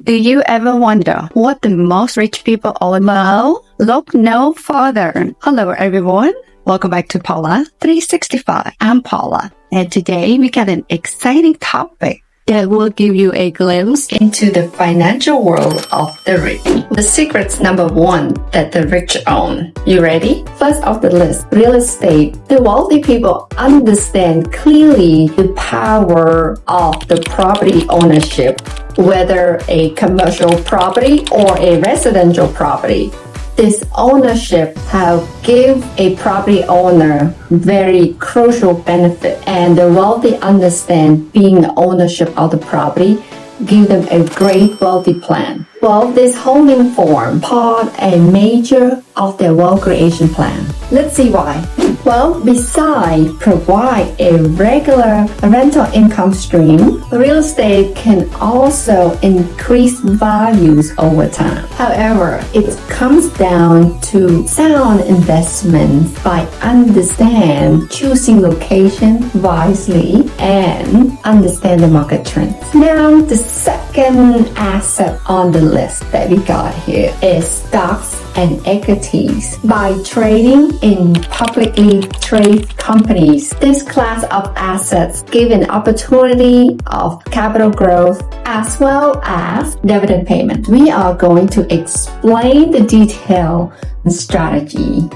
Do you ever wonder what the most rich people own? Well, look no further. Hello, everyone. Welcome back to Paula 365. I'm Paula, and today we got an exciting topic that will give you a glimpse into the financial world of the rich. The secrets number 1 that the rich own. You ready? First off the list, real estate. The wealthy people understand clearly the power of the property ownership, whether a commercial property or a residential property. This ownership have give a property owner very crucial benefit, and the wealthy understand being the ownership of the property give them a great wealthy plan. Well, this holding form part a major of their wealth creation plan. Let's see why. Well, besides provide a regular rental income stream, real estate can also increase values over time. However, it comes down to sound investments by understand choosing location wisely and understand the market trends. Now, the second asset on the list that we got here is stocks and equities. By trading in publicly traded companies, this class of assets give an opportunity of capital growth as well as dividend payment. We are going to explain the detailed strategy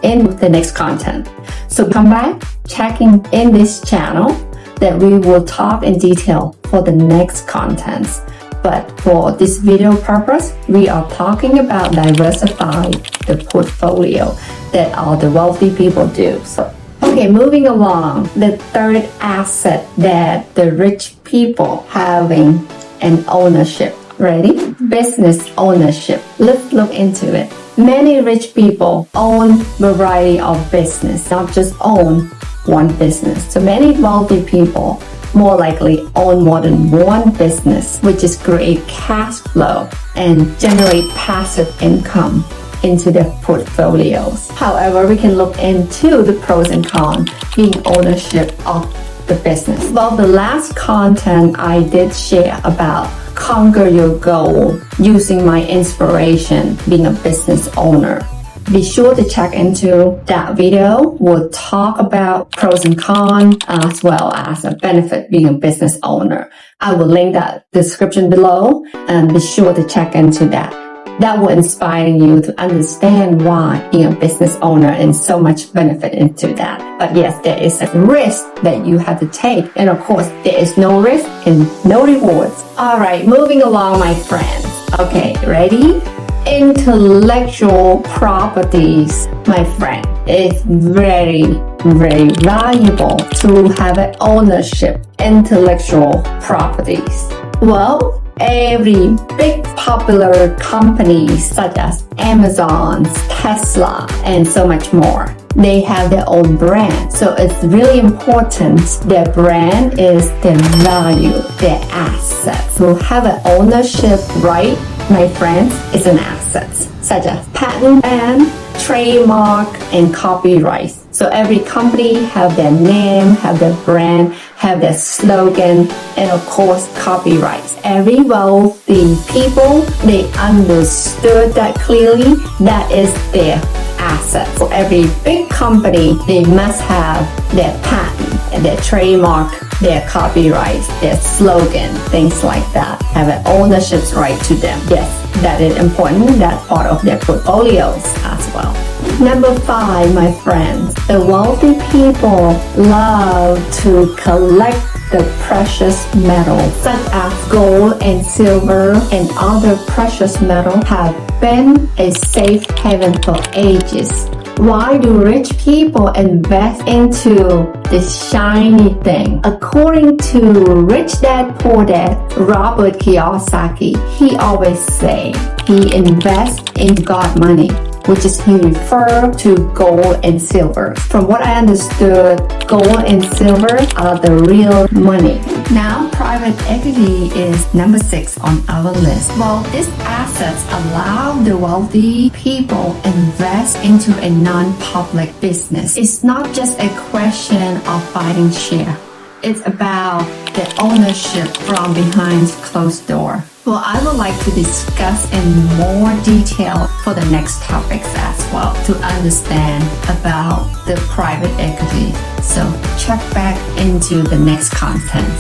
in the next content. So come back, checking in this channel that we will talk in detail for the next contents. But for this video purpose, we are talking about diversify the portfolio that all the wealthy people do. So, okay, moving along, the third asset that the rich people having an ownership. Ready? Business ownership. Let's look into it. Many rich people own variety of business, not just own one business. So many wealthy people more likely own more than one business, which is create cash flow and generate passive income into their portfolios. However, we can look into the pros and cons being ownership of the business. Well, the last content I did share about conquer your goal using my inspiration being a business owner. Be sure to check into that video. We'll talk about pros and cons as well as a benefit being a business owner. I will link that description below and be sure to check into that. That will inspire you to understand why being a business owner and so much benefit into that. But yes, there is a risk that you have to take. And of course, there is no risk and no rewards. All right, moving along, my friends. Okay, ready? Intellectual properties, my friend, is very, very valuable to have an ownership intellectual properties. Well, every big popular companies such as Amazon, Tesla, and so much more, they have their own brand. So it's really important their brand is their value, their assets. So have an ownership right, my friends, is an asset, such as patent and trademark and copyright. So every company have their name, have their brand, have their slogan, and of course, copyrights. Every wealthy people, they understood that clearly. That is their asset. For every big company, they must have their patent and their trademark, their copyrights, their slogan, things like that. Have an ownership right to them. Yes, that is important. That's part of their portfolios as well. Number 5, my friends, the wealthy people love to collect the precious metals such as gold and silver and other precious metals have been a safe haven for ages. Why do rich people invest into this shiny thing? According to Rich Dad Poor Dad, Robert Kiyosaki, he always say he invests in God money, which is he refer to gold and silver. From what I understood, gold and silver are the real money. Now, private equity is number 6 on our list. Well, these assets allow the wealthy people invest into a non-public business. It's not just a question of buying share. It's about the ownership from behind closed door. Well, I would like to discuss in more detail for the next topics as well to understand about the private equity. So check back into the next content.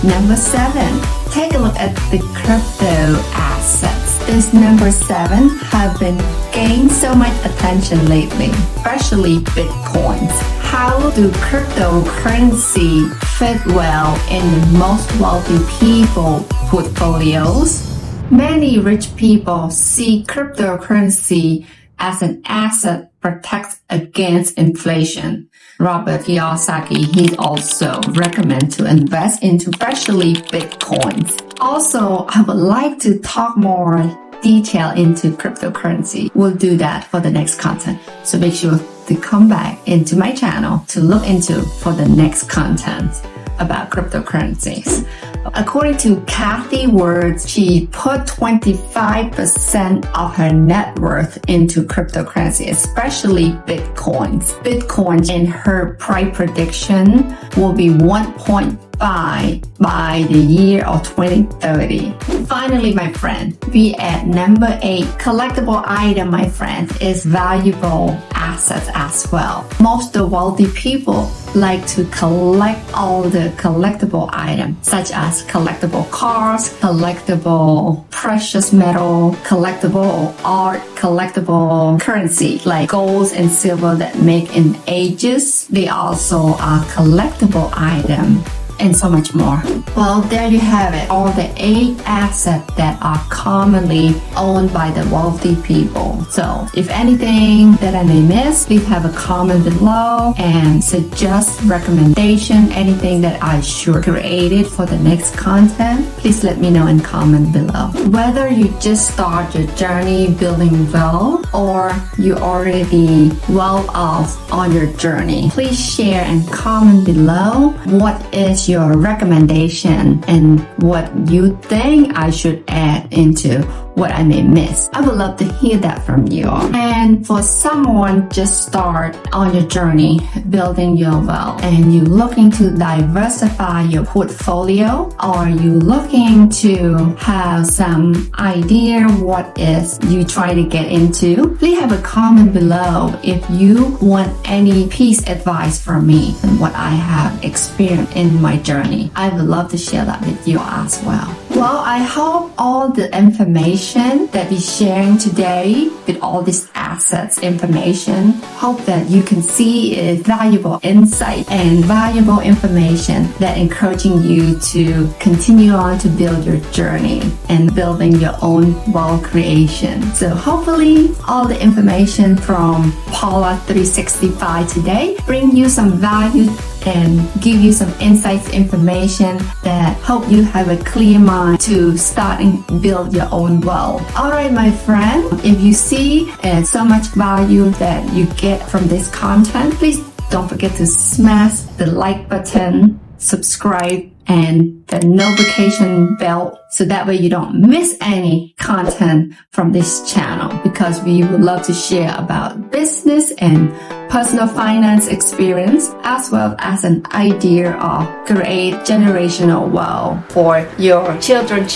Number 7, take a look at the crypto assets. This number 7 have been gained so much attention lately, especially Bitcoins. How do cryptocurrency fit well in the most wealthy people portfolios? Many rich people see cryptocurrency as an asset protects against inflation. Robert Kiyosaki, he also recommends to invest into especially Bitcoins. Also, I would like to talk more detail into cryptocurrency. We'll do that for the next content. So make sure to come back into my channel to look into for the next content about cryptocurrencies. According to Kathy Words, she put 25% of her net worth into cryptocurrency, especially Bitcoins. Bitcoin in her price prediction will be 1.5 by the year of 2030. Finally, my friend, we at number 8, collectible item, my friend, is valuable assets as well. Most of the wealthy people like to collect all the collectible items, such as collectible cars, collectible precious metal, collectible art, collectible currency like gold and silver that make in ages. They also are collectible items, and so much more. Well, there you have it. All the 8 assets that are commonly owned by the wealthy people. So if anything that I may miss, please have a comment below and suggest recommendation, anything that I should create for the next content. Please let me know in comment below. Whether you just start your journey building wealth or you already well off on your journey, please share and comment below what is your recommendation and what you think I should add into what I may miss. I would love to hear that from you. And for someone just start on your journey building your wealth and you looking to diversify your portfolio, or you looking to have some idea what is you try to get into, please have a comment below if you want any piece advice from me and what I have experienced in my journey. I would love to share that with you as well. Well, I hope all the information that we're sharing today with all these assets information, hope that you can see is valuable insight and valuable information that encouraging you to continue on to build your journey and building your own wealth creation. So hopefully all the information from Paula 365 today bring you some value and give you some insights information that help you have a clear mind to start and build your own wealth. Alright, my friend, if you see so much value that you get from this content, please don't forget to smash the like button, subscribe, and the notification bell so that way you don't miss any content from this channel, because we would love to share about business and personal finance experience as well as an idea of create generational wealth for your children's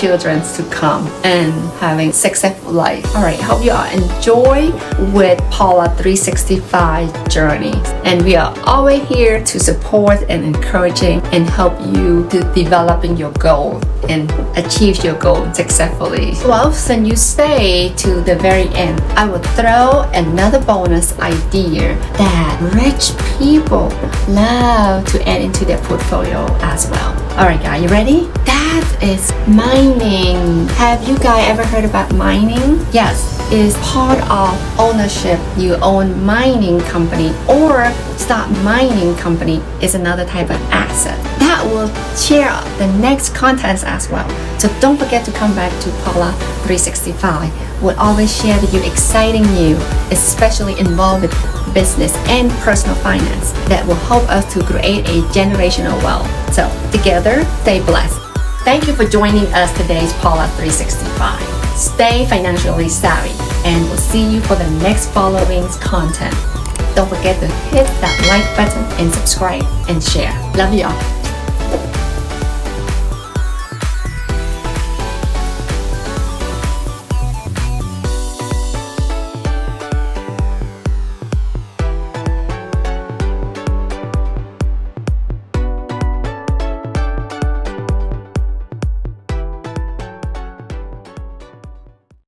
to come and having successful life. Alright, hope you all enjoy with Paula 365 journey, and we are always here to support and encouraging and help you to developing your goal and achieve your goal successfully. Well, since you stay to the very end, I will throw another bonus idea that rich people love to add into their portfolio as well. Alright guys, you ready? That is mining. Have you guys ever heard about mining? Yes, it's part of ownership. You own mining company or start mining company is another type of asset. That will share the next contents as well. So don't forget to come back to Paula 365. We'll always share with you exciting news, especially involved with business and personal finance that will help us to create a generational wealth. So together, stay blessed. Thank you for joining us today's Paula 365. Stay financially savvy, and we'll see you for the next following content. Don't forget to hit that like button and subscribe and share. Love you all.